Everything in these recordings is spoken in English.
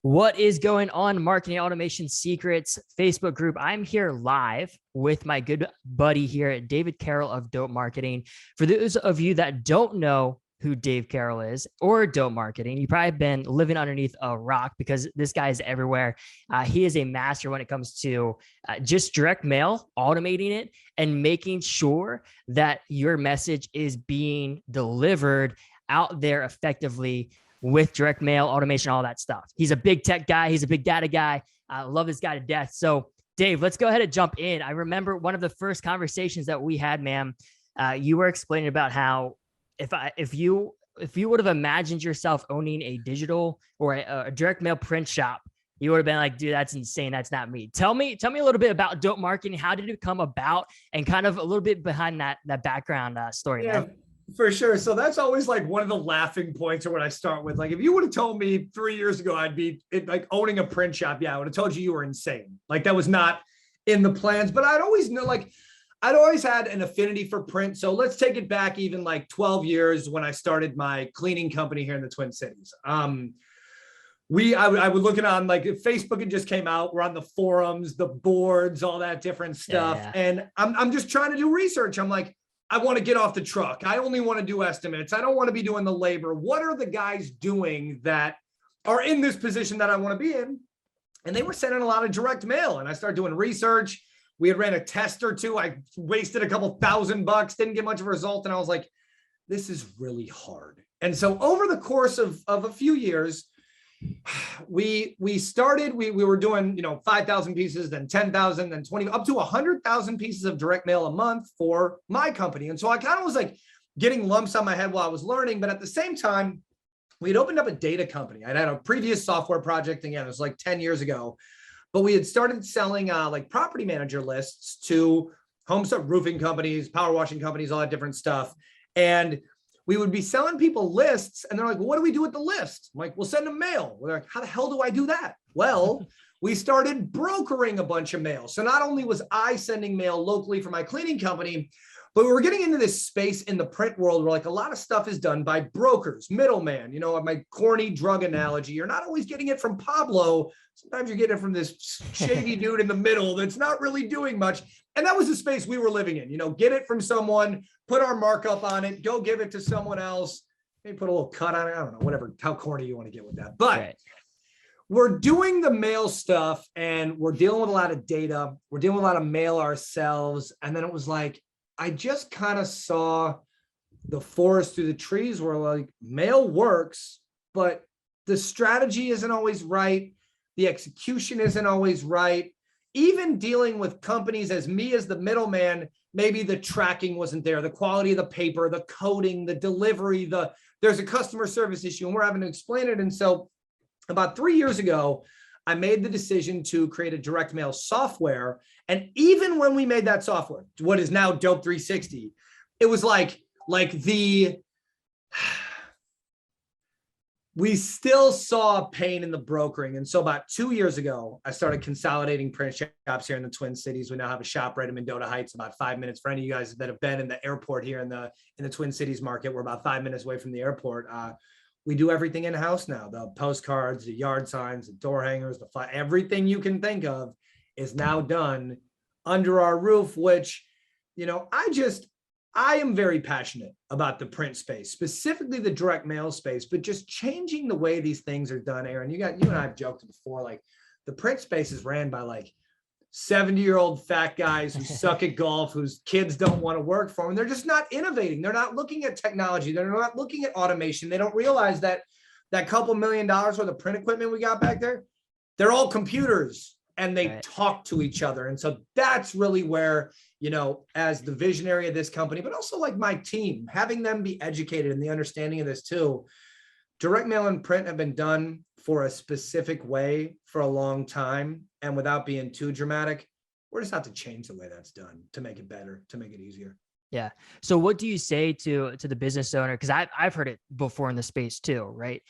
What is going on, Marketing Automation Secrets Facebook group? I'm here live with my good buddy here, David Carroll of Dope Marketing. For those of you that don't know who Dave Carroll is or Dope Marketing, you probably been living underneath a rock because this guy is everywhere. He is a master when it comes to just direct mail, automating it, and making sure that your message is being delivered out there effectively with direct mail, automation, all that stuff. He's a big tech guy. He's a big data guy. I love this guy to death. So Dave, let's go ahead and jump in. I remember one of the first conversations that we had, man, you were explaining about how if you would have imagined yourself owning a digital or a direct mail print shop, you would have been like, dude, that's insane. That's not me. Tell me a little bit about Dope Marketing. How did it come about? And kind of a little bit behind that background story, man. For sure. So that's always like one of the laughing points or what I start with. Like, if you would have told me 3 years ago, I'd be like owning a print shop. Yeah, I would have told you were insane. Like, that was not in the plans, but I'd always had an affinity for print. So let's take it back even like 12 years when I started my cleaning company here in the Twin Cities. I was looking on, like, Facebook had just came out. We're on the forums, the boards, all that different stuff. Yeah. And I'm just trying to do research. I'm like, I want to get off the truck. I only want to do estimates. I don't want to be doing the labor. What are the guys doing that are in this position that I want to be in? And they were sending a lot of direct mail. And I started doing research. We had ran a test or two. I wasted a couple $1,000, didn't get much of a result. And I was like, this is really hard. And so over the course of a few years, we were doing, 5,000 pieces, then 10,000, then 20, up to 100,000 pieces of direct mail a month for my company. And so I kind of was like getting lumps on my head while I was learning, but at the same time, we had opened up a data company. I'd had a previous software project. Again, it was like 10 years ago, but we had started selling like property manager lists to home stuff, roofing companies, power washing companies, all that different stuff. And we would be selling people lists and they're like, well, what do we do with the list? I'm like, we'll send them mail. We're like, how the hell do I do that? Well, we started brokering a bunch of mail. So not only was I sending mail locally for my cleaning company, but we were getting into this space in the print world where like a lot of stuff is done by brokers, middleman, my corny drug analogy. You're not always getting it from Pablo. Sometimes you're getting it from this shady dude in the middle that's not really doing much. And that was the space we were living in, get it from someone, put our markup on it, go give it to someone else, maybe put a little cut on it. I don't know, whatever, how corny you want to get with that. But right. We're doing the mail stuff and we're dealing with a lot of data. We're dealing with a lot of mail ourselves. And then it was like, I just kind of saw the forest through the trees where like mail works, but the strategy isn't always right. The execution isn't always right. Even dealing with companies as me as the middleman, maybe the tracking wasn't there, the quality of the paper, the coding, the delivery, there's a customer service issue and we're having to explain it. And so about 3 years ago, I made the decision to create a direct mail software. And even when we made that software, what is now Dope 360, it was we still saw pain in the brokering. And so about 2 years ago, I started consolidating print shops here in the Twin Cities. We now have a shop right in Mendota Heights, about 5 minutes. For any of you guys that have been in the airport here in the Twin Cities market, we're about 5 minutes away from the airport. We do everything in-house now. The postcards, the yard signs, the door hangers, everything you can think of is now done under our roof, which, I am very passionate about the print space, specifically the direct mail space, but just changing the way these things are done, Aaron. You and I have joked before, like the print space is ran by like 70-year-old fat guys who suck at golf, whose kids don't want to work for them. They're just not innovating. They're not looking at technology. They're not looking at automation. They don't realize that couple $1 million worth of print equipment we got back there, they're all computers and they talk to each other. And so that's really where, as the visionary of this company, but also like my team, having them be educated in the understanding of this too. Direct mail and print have been done for a specific way for a long time. And without being too dramatic, we're just have to change the way that's done to make it better, to make it easier. Yeah. So what do you say to the business owner? Because I've heard it before in the space too, right?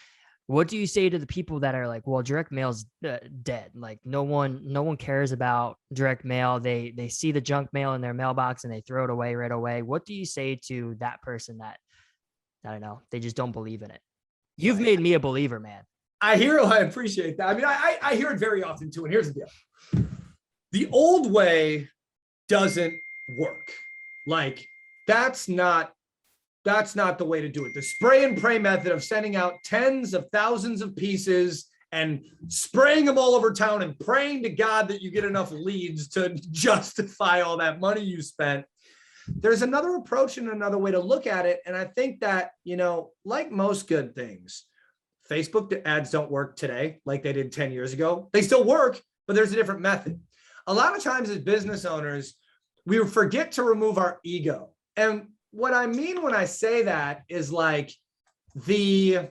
What do you say to the people that are like, well, direct mail's dead. Like no one cares about direct mail. They see the junk mail in their mailbox and they throw it away right away. What do you say to that person that, I don't know, they just don't believe in it? You've made me a believer, man. I appreciate that. I mean, I hear it very often too. And here's the deal. The old way doesn't work. Like that's not the way to do it. The spray and pray method of sending out tens of thousands of pieces and spraying them all over town and praying to God that you get enough leads to justify all that money you spent. There's another approach and another way to look at it. And I think that, like most good things, Facebook ads don't work today like they did 10 years ago. They still work, but there's a different method. A lot of times as business owners, we forget to remove our ego. And what I mean when I say that is like the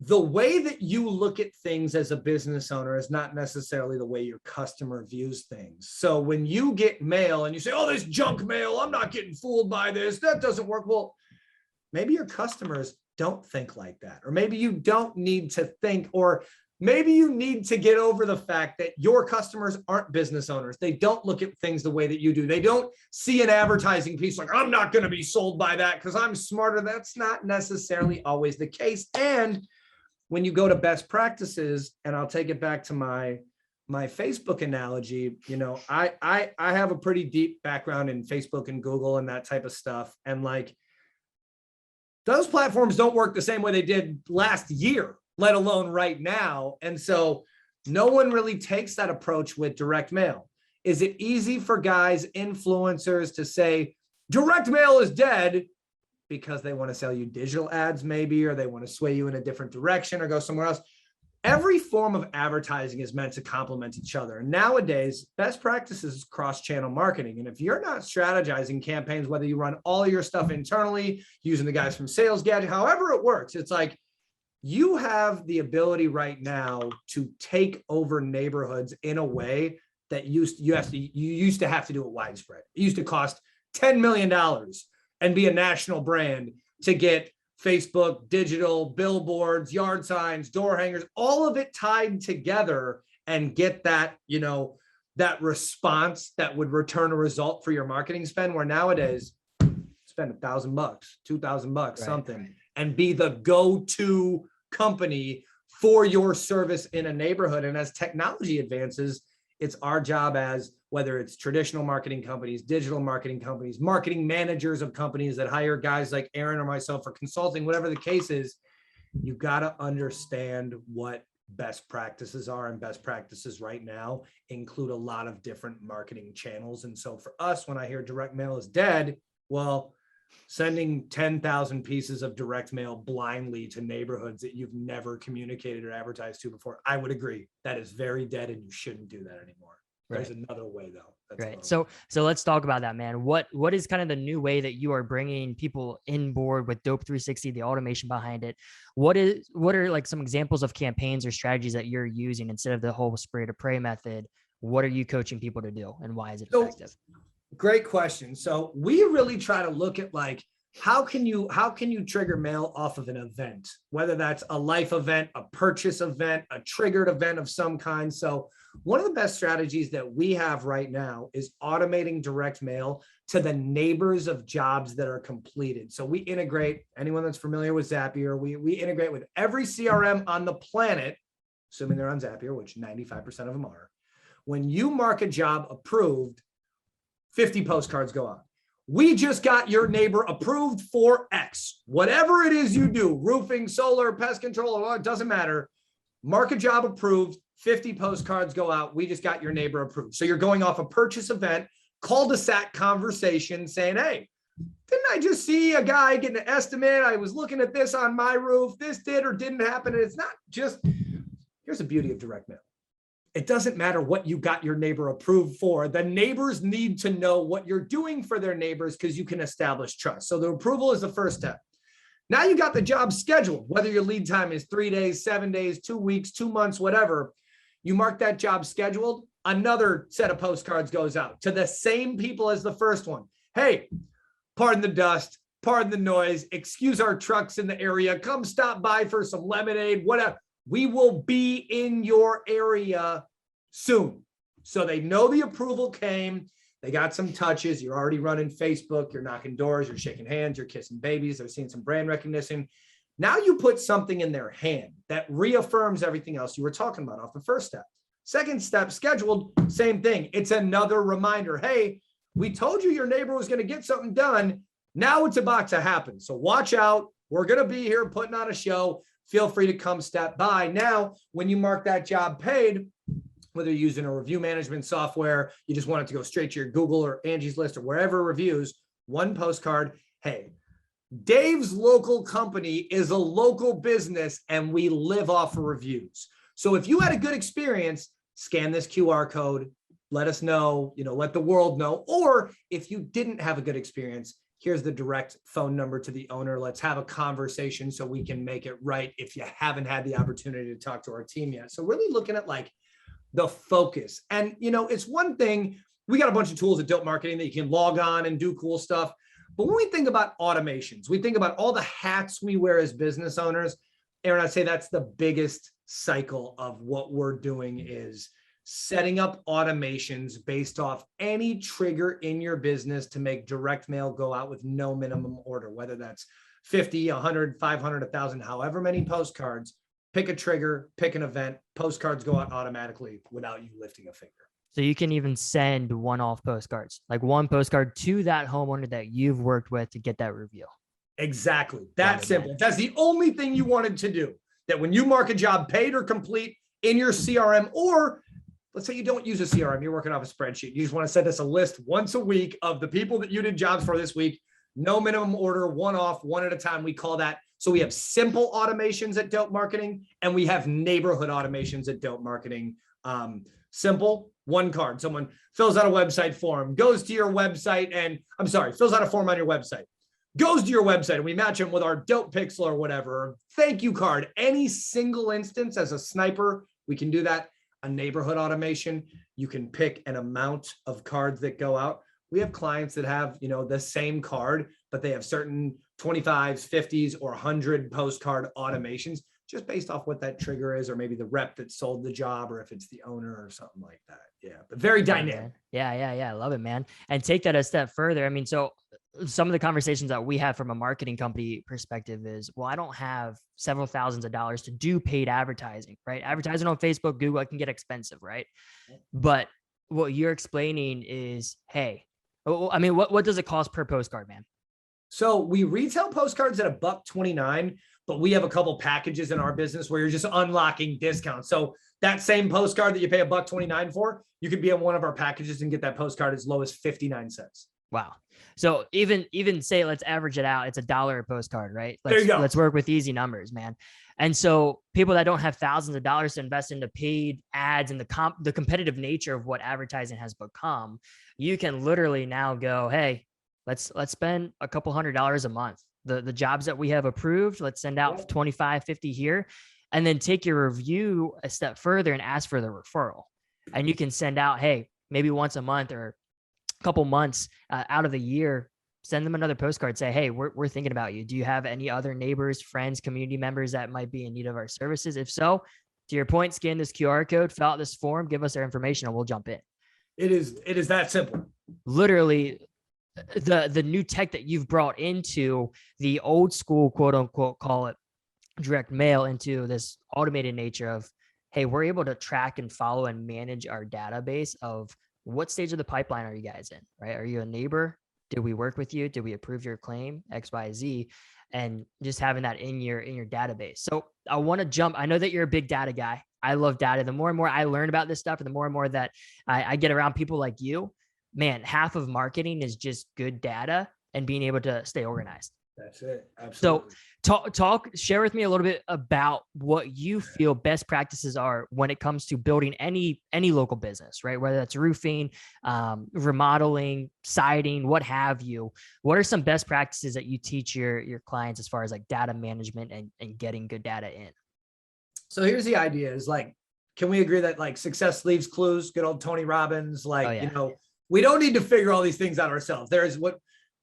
way that you look at things as a business owner is not necessarily the way your customer views things. So when you get mail and you say, oh, this junk mail, I'm not getting fooled by this, that doesn't work. Well, maybe your customers don't think like that, or maybe you don't need to think, or maybe you need to get over the fact that your customers aren't business owners. They don't look at things the way that you do. They don't see an advertising piece like, I'm not going to be sold by that because I'm smarter. That's not necessarily always the case. And when you go to best practices, and I'll take it back to my Facebook analogy, I have a pretty deep background in Facebook and Google and that type of stuff. And like, those platforms don't work the same way they did last year, let alone right now. And so no one really takes that approach with direct mail. Is it easy for guys, influencers, to say direct mail is dead because they want to sell you digital ads maybe, or they want to sway you in a different direction or go somewhere else? Every form of advertising is meant to complement each other. And nowadays, best practices is cross-channel marketing. And if you're not strategizing campaigns, whether you run all your stuff internally, using the guys from Sales Gadget, however it works, it's like you have the ability right now to take over neighborhoods in a way that you used to have to do it widespread. It used to cost $10 million and be a national brand to get Facebook, digital, billboards, yard signs, door hangers, all of it tied together and get that, that response that would return a result for your marketing spend, where nowadays spend $1,000, $2,000, something, and be the go-to company for your service in a neighborhood. And as technology advances, it's our job as, whether it's traditional marketing companies, digital marketing companies, marketing managers of companies that hire guys like Aaron or myself for consulting, whatever the case is, you've got to understand what best practices are. And best practices right now include a lot of different marketing channels. And so for us, when I hear direct mail is dead, well, sending 10,000 pieces of direct mail blindly to neighborhoods that you've never communicated or advertised to before, I would agree that is very dead and you shouldn't do that anymore. Right. There's another way though. Right. So let's talk about that, man. What is kind of the new way that you are bringing people in board with Dope 360, the automation behind it? What are like some examples of campaigns or strategies that you're using instead of the whole spray to pray method? What are you coaching people to do, and why is it effective? Great question. So we really try to look at like, how can you trigger mail off of an event, whether that's a life event, a purchase event, a triggered event of some kind. So one of the best strategies that we have right now is automating direct mail to the neighbors of jobs that are completed. So we integrate, anyone that's familiar with Zapier, we integrate with every CRM on the planet, assuming they're on Zapier, which 95% of them are. When you mark a job approved, 50 postcards go out. We just got your neighbor approved for X. Whatever it is you do, roofing, solar, pest control, it doesn't matter. Mark a job approved, 50 postcards go out. We just got your neighbor approved. So you're going off a purchase event, cul-de-sac conversation saying, hey, didn't I just see a guy getting an estimate? I was looking at this on my roof. This did or didn't happen. And it's not just, here's the beauty of direct mail. It doesn't matter what you got your neighbor approved for. The neighbors need to know what you're doing for their neighbors because you can establish trust. So the approval is the first step. Now you got the job scheduled, whether your lead time is 3 days, 7 days, 2 weeks, 2 months, whatever. You mark that job scheduled, another set of postcards goes out to the same people as the first one. Hey, pardon the dust, pardon the noise, excuse our trucks in the area, come stop by for some lemonade, whatever. We will be in your area soon. So they know the approval came. They got some touches. You're already running Facebook. You're knocking doors. You're shaking hands. You're kissing babies. They're seeing some brand recognition. Now you put something in their hand that reaffirms everything else you were talking about off the first step. Second step, scheduled, same thing. It's another reminder. Hey, we told you your neighbor was going to get something done. Now it's about to happen. So watch out. We're going to be here putting on a show. Feel free to come step by. Now, when you mark that job paid, whether you're using a review management software, you just want it to go straight to your Google or Angie's List or wherever reviews, one postcard. Hey, Dave's local company is a local business and we live off of reviews. So if you had a good experience, scan this QR code, let us know, let the world know. Or if you didn't have a good experience, here's the direct phone number to the owner. Let's have a conversation so we can make it right if you haven't had the opportunity to talk to our team yet. So really looking at like the focus. And, it's one thing, we got a bunch of tools at Dope Marketing that you can log on and do cool stuff. But when we think about automations, we think about all the hats we wear as business owners. Aaron, I'd say that's the biggest cycle of what we're doing is setting up automations based off any trigger in your business to make direct mail go out with no minimum order, whether that's 50, 100, 500, 1,000, however many postcards. Pick a trigger, pick an event, postcards go out automatically without you lifting a finger. So you can even send one-off postcards, like one postcard to that homeowner that you've worked with to get that review. Exactly. That simple. If that's the only thing you wanted to do, that when you mark a job paid or complete in your CRM, or let's say you don't use a CRM, you're working off a spreadsheet. You just want to send us a list once a week of the people that you did jobs for this week. No minimum order, one off, one at a time. We call that. So we have simple automations at Dope Marketing and we have neighborhood automations at Dope Marketing. Simple, one card. Someone fills out a website form, goes to your website fills out a form on your website, goes to your website and we match them with our Dope Pixel or whatever. Thank you card. Any single instance as a sniper, we can do that. A neighborhood automation, you can pick an amount of cards that go out. We have clients that have, the same card, but they have certain 25s, 50s, or 100 postcard automations just based off what that trigger is, or maybe the rep that sold the job, or if it's the owner or something like that. Yeah, but very dynamic. Yeah. I love it, man. And take that a step further. I mean, so some of the conversations that we have from a marketing company perspective is, well, I don't have several thousands of dollars to do paid advertising, right? Advertising on Facebook, Google, it can get expensive, right? But what you're explaining is, hey, I mean, what does it cost per postcard, man? So we retail postcards at $1.29, but we have a couple packages in our business where you're just unlocking discounts. So that same postcard that you pay $1.29 for, you could be in one of our packages and get that postcard as low as 59 cents. Wow. So even say, let's average it out. It's $1 a postcard, right? There you go. Let's work with easy numbers, man. And so people that don't have thousands of dollars to invest into paid ads and the competitive nature of what advertising has become, you can literally now go, hey, let's spend a couple $100s a month. The jobs that we have approved, let's send out 25, 50 here, and then take your review a step further and ask for the referral. And you can send out, hey, maybe once a month or a couple months out of the year, send them another postcard, say, hey, we're thinking about you. Do you have any other neighbors, friends, community members that might be in need of our services? If so, to your point, scan this QR code, fill out this form, give us their information, and we'll jump in. It is that simple. Literally, the new tech that you've brought into the old school, quote unquote, call it direct mail, into this automated nature of, hey, we're able to track and follow and manage our database of what stage of the pipeline are you guys in, right? Are you a neighbor? Did we work with you? Did we approve your claim? X, Y, Z, and just having that in your database. So I want to jump. I know that you're a big data guy. I love data. The more and more I learn about this stuff, and the more and more that I get around people like you, man, half of marketing is just good data and being able to stay organized. That's it. Absolutely. So share with me a little bit about what you feel best practices are when it comes to building any local business, right? Whether that's roofing, remodeling, siding, what have you. What are some best practices that you teach your clients as far as like data management and getting good data in? So here's the idea is like, can we agree that like success leaves clues? Good old Tony Robbins, like, we don't need to figure all these things out ourselves.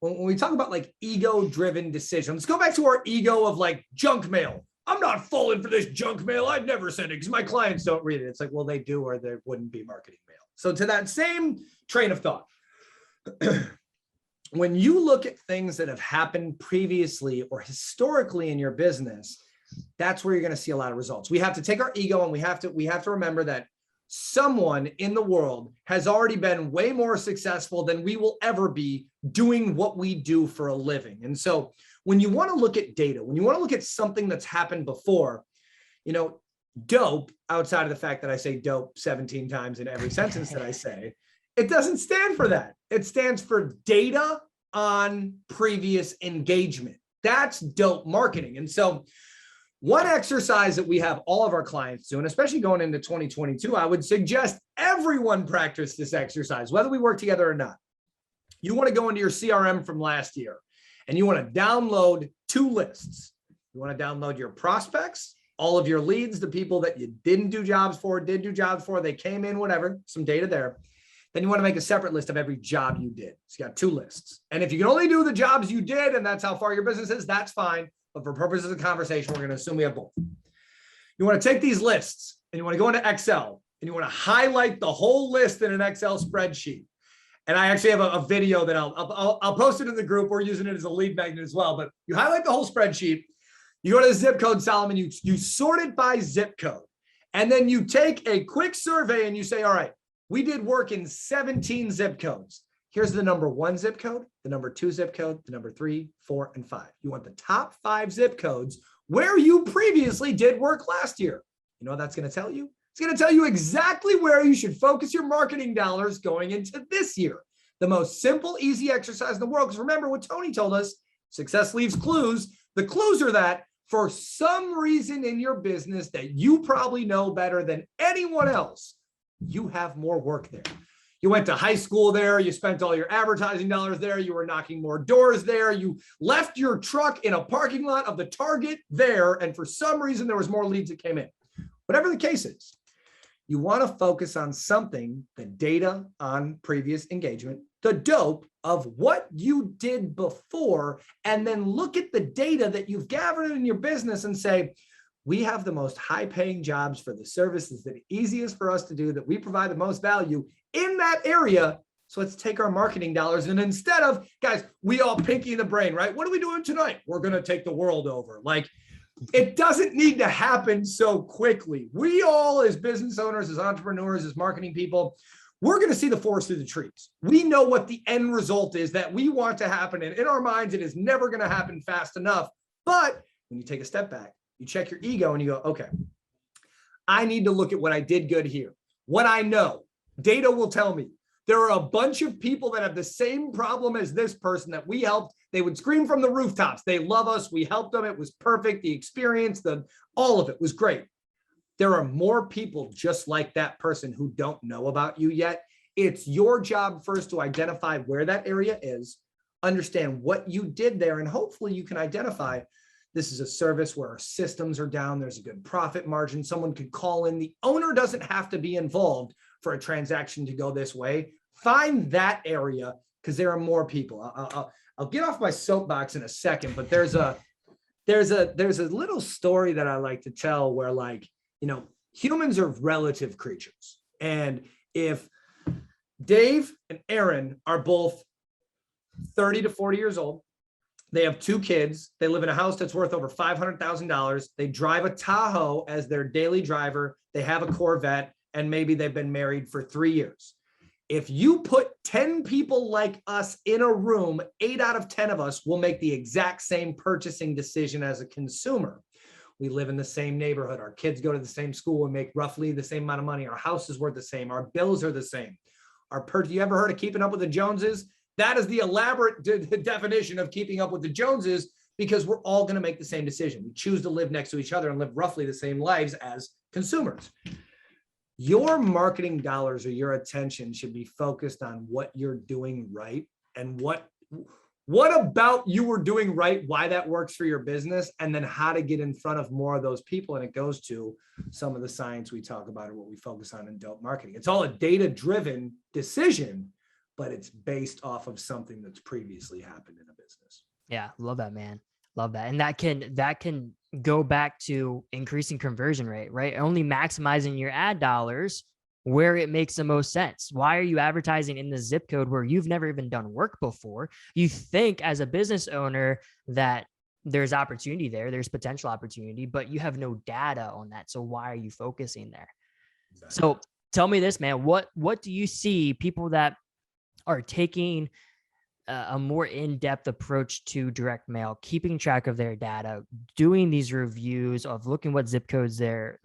When we talk about like ego-driven decisions, let's go back to our ego of like junk mail. I'm not falling for this junk mail. I'd never send it because my clients don't read it. It's like, well, they do, or there wouldn't be marketing mail. So to that same train of thought, when you look at things that have happened previously or historically in your business, that's where you're going to see a lot of results. We have to take our ego and we have to remember that someone in the world has already been way more successful than we will ever be doing what we do for a living. And so when you want to look at data, when you want to look at something that's happened before, dope, outside of the fact that I say dope 17 times in every sentence that I say, it doesn't stand for that. It stands for data on previous engagement. That's dope marketing. And so one exercise that we have all of our clients do, and especially going into 2022, I would suggest everyone practice this exercise, whether we work together or not. You want to go into your CRM from last year and you want to download 2 lists. You want to download your prospects, all of your leads, the people that you didn't do jobs for, did do jobs for, they came in, whatever, some data there. Then you want to make a separate list of every job you did. So you got 2 lists. And if you can only do the jobs you did, and that's how far your business is, that's fine. But for purposes of the conversation, we're going to assume we have both. You want to take these lists and you want to go into Excel and you want to highlight the whole list in an Excel spreadsheet. And I actually have a video that I'll post it in the group. We're using it as a lead magnet as well. But you highlight the whole spreadsheet. You go to the zip code, Solomon, you sort it by zip code. And then you take a quick survey and you say, all right, we did work in 17 zip codes. Here's the number 1 zip code, the number 2 zip code, the number 3, 4, and 5. You want the top 5 zip codes where you previously did work last year. You know what that's going to tell you? It's going to tell you exactly where you should focus your marketing dollars going into this year. The most simple, easy exercise in the world. Because remember what Tony told us, success leaves clues. The clues are that for some reason in your business that you probably know better than anyone else, you have more work there. You went to high school there. You spent all your advertising dollars there. You were knocking more doors there. You left your truck in a parking lot of the Target there. And for some reason, there was more leads that came in. Whatever the case is, you want to focus on something, the data on previous engagement, the dope of what you did before, and then look at the data that you've gathered in your business and say, we have the most high-paying jobs for the services that are easiest for us to do, that we provide the most value in that area. So let's take our marketing dollars. And instead of, guys, we all pinky in the brain, right? What are we doing tonight? We're going to take the world over. Like, it doesn't need to happen so quickly. We all, as business owners, as entrepreneurs, as marketing people, we're going to see the forest through the trees. We know what the end result is that we want to happen. And in our minds, it is never going to happen fast enough. But when you take a step back, you check your ego and you go, okay, I need to look at what I did good here. What I know, data will tell me. There are a bunch of people that have the same problem as this person that we helped. They would scream from the rooftops. They love us. We helped them. It was perfect. The experience, all of it was great. There are more people just like that person who don't know about you yet. It's your job first to identify where that area is, understand what you did there, and hopefully you can identify this is a service where our systems are down. There's a good profit margin. Someone could call in. The owner doesn't have to be involved for a transaction to go this way. Find that area because there are more people. I'll get off my soapbox in a second, but there's a little story that I like to tell where, like, humans are relative creatures. And if Dave and Aaron are both 30 to 40 years old, they have 2 kids. They live in a house that's worth over $500,000. They drive a Tahoe as their daily driver. They have a Corvette, and maybe they've been married for 3 years. If you put 10 people like us in a room, 8 out of 10 of us will make the exact same purchasing decision as a consumer. We live in the same neighborhood. Our kids go to the same school and make roughly the same amount of money. Our house is worth the same. Our bills are the same. You ever heard of keeping up with the Joneses? That is the elaborate definition of keeping up with the Joneses, because we're all going to make the same decision. We choose to live next to each other and live roughly the same lives as consumers. Your marketing dollars or your attention should be focused on what you're doing right and what about you were doing right, why that works for your business, and then how to get in front of more of those people. And it goes to some of the science we talk about or what we focus on in dope marketing. It's all a data-driven decision, but it's based off of something that's previously happened in a business. Yeah, love that, man. Love that. And that can go back to increasing conversion rate, right? Only maximizing your ad dollars where it makes the most sense. Why are you advertising in the zip code where you've never even done work before? You think as a business owner that there's opportunity there, there's potential opportunity, but you have no data on that. So why are you focusing there? Exactly. So tell me this, man, what do you see people that are taking a more in-depth approach to direct mail, keeping track of their data, doing these reviews of looking what zip codes they're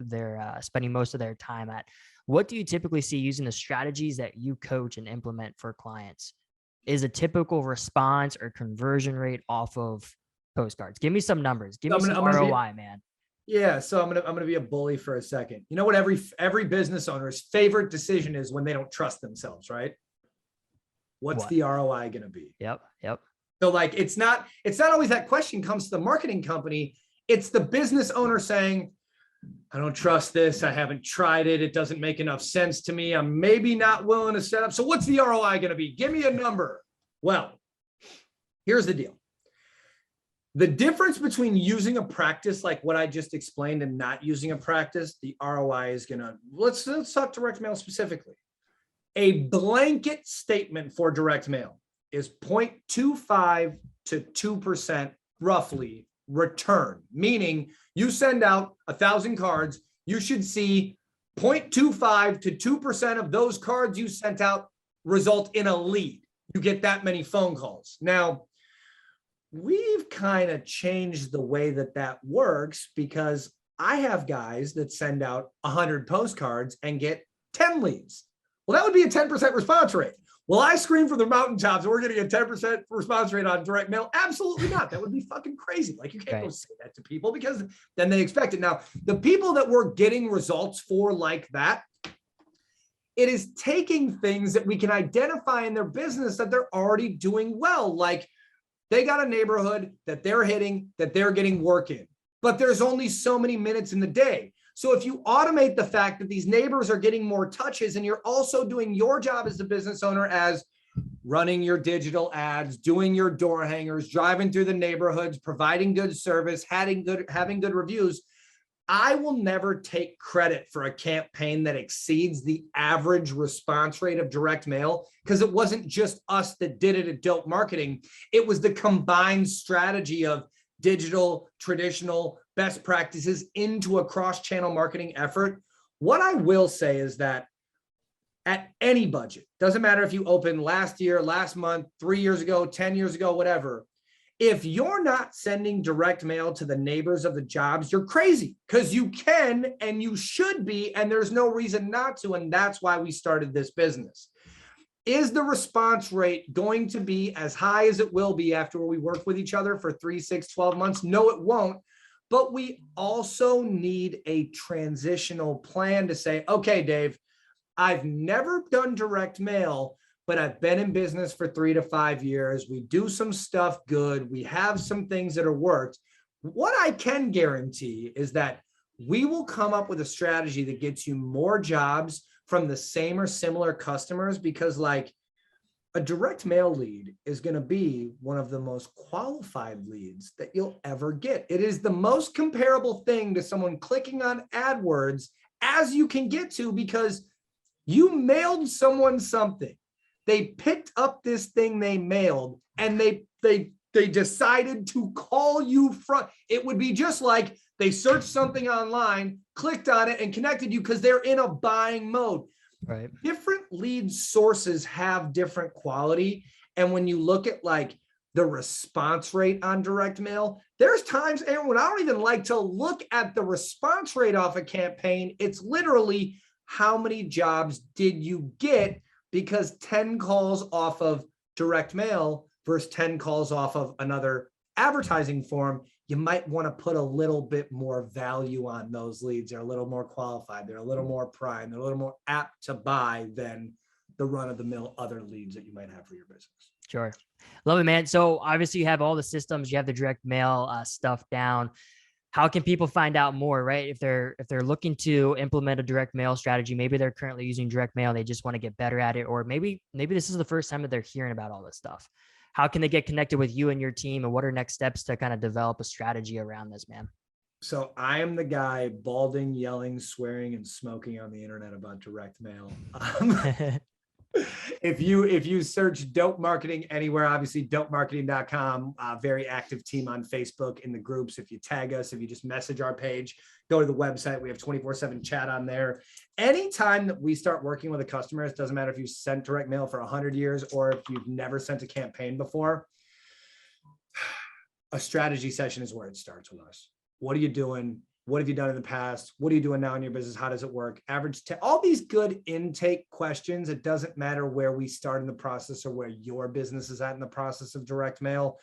spending most of their time at? What do you typically see using the strategies that you coach and implement for clients? Is a typical response or conversion rate off of postcards? Give me some numbers. Give me some ROI, man. Yeah, so I'm gonna be a bully for a second. You know what every business owner's favorite decision is when they don't trust themselves, right? What's the ROI going to be? Yep. So like, it's not always that question comes to the marketing company. It's the business owner saying, I don't trust this. I haven't tried it. It doesn't make enough sense to me. I'm maybe not willing to set up. So what's the ROI going to be? Give me a number. Well, here's the deal. The difference between using a practice like what I just explained and not using a practice, the ROI is going to, let's talk direct mail specifically. A blanket statement for direct mail is 0.25 to 2% roughly return, meaning you send out 1,000 cards, you should see 0.25 to 2% of those cards you sent out result in a lead. You get that many phone calls. Now, we've kind of changed the way that works because I have guys that send out 100 postcards and get 10 leads. Well, that would be a 10% response rate. Will I scream from the mountaintops we're getting a 10% response rate on direct mail? Absolutely not. That would be fucking crazy. Like, you can't go say that to people because then they expect it. Now, the people that we're getting results for like that, it is taking things that we can identify in their business that they're already doing well. Like, they got a neighborhood that they're hitting, that they're getting work in, but there's only so many minutes in the day. So if you automate the fact that these neighbors are getting more touches and you're also doing your job as the business owner as running your digital ads, doing your door hangers, driving through the neighborhoods, providing good service, having good reviews, I will never take credit for a campaign that exceeds the average response rate of direct mail, because it wasn't just us that did it at Dope Marketing. It was the combined strategy of digital, traditional, best practices into a cross-channel marketing effort. What I will say is that at any budget, doesn't matter if you opened last year, last month, 3 years ago, 10 years ago, whatever, if you're not sending direct mail to the neighbors of the jobs, you're crazy, because you can and you should be, and there's no reason not to. And that's why we started this business. Is the response rate going to be as high as it will be after we work with each other for 3, 6, 12 months? No, it won't. But we also need a transitional plan to say, okay, Dave, I've never done direct mail, but I've been in business for 3 to 5 years. We do some stuff good. We have some things that are worked. What I can guarantee is that we will come up with a strategy that gets you more jobs from the same or similar customers, because like a direct mail lead is going to be one of the most qualified leads that you'll ever get. It is the most comparable thing to someone clicking on AdWords as you can get to, because you mailed someone something. They picked up this thing they mailed and they decided to call you from. It would be just like they searched something online, clicked on it, and connected you because they're in a buying mode. Right. Different lead sources have different quality. And when you look at like the response rate on direct mail, there's times, Aaron, when I don't even like to look at the response rate off a campaign. It's literally how many jobs did you get, because 10 calls off of direct mail versus 10 calls off of another advertising form, you might want to put a little bit more value on those leads. They're a little more qualified. They're a little more prime. They're a little more apt to buy than the run-of-the-mill other leads that you might have for your business. Sure. Love it, man. So obviously you have all the systems, you have the direct mail stuff down. How can people find out more, right? If they're looking to implement a direct mail strategy, maybe they're currently using direct mail, they just want to get better at it, or maybe this is the first time that they're hearing about all this stuff. How can they get connected with you and your team, and what are next steps to kind of develop a strategy around this, man? So I am the guy balding, yelling, swearing, and smoking on the internet about direct mail. If you search dope marketing anywhere, obviously dopemarketing.com, very active team on Facebook in the groups. If you tag us, if you just message our page, go to the website. We have 24/7 chat on there. Anytime that we start working with a customer, it doesn't matter if you sent direct mail for 100 years or if you've never sent a campaign before, a strategy session is where it starts with us. What are you doing? What have you done in the past? What are you doing now in your business? How does it work? All these good intake questions. It doesn't matter where we start in the process or where your business is at in the process of direct mail.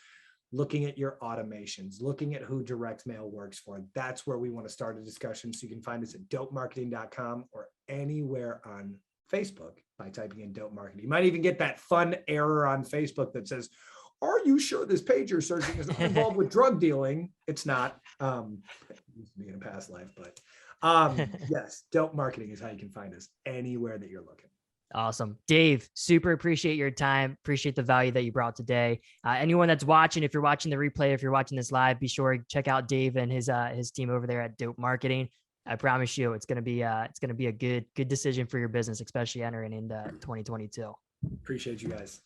Looking at your automations, looking at who direct mail works for. That's where we want to start a discussion. So you can find us at dopemarketing.com or anywhere on Facebook by typing in dope marketing. You might even get that fun error on Facebook that says, are you sure this page you're searching is not involved with drug dealing? It's not. Used to be in a past life, but yes, dope marketing is how you can find us anywhere that you're looking. Awesome. Dave, super appreciate your time. Appreciate the value that you brought today. Anyone that's watching, if you're watching the replay, if you're watching this live, be sure to check out Dave and his team over there at Dope Marketing. I promise you it's going to be a good decision for your business, especially entering into 2022. Appreciate you guys.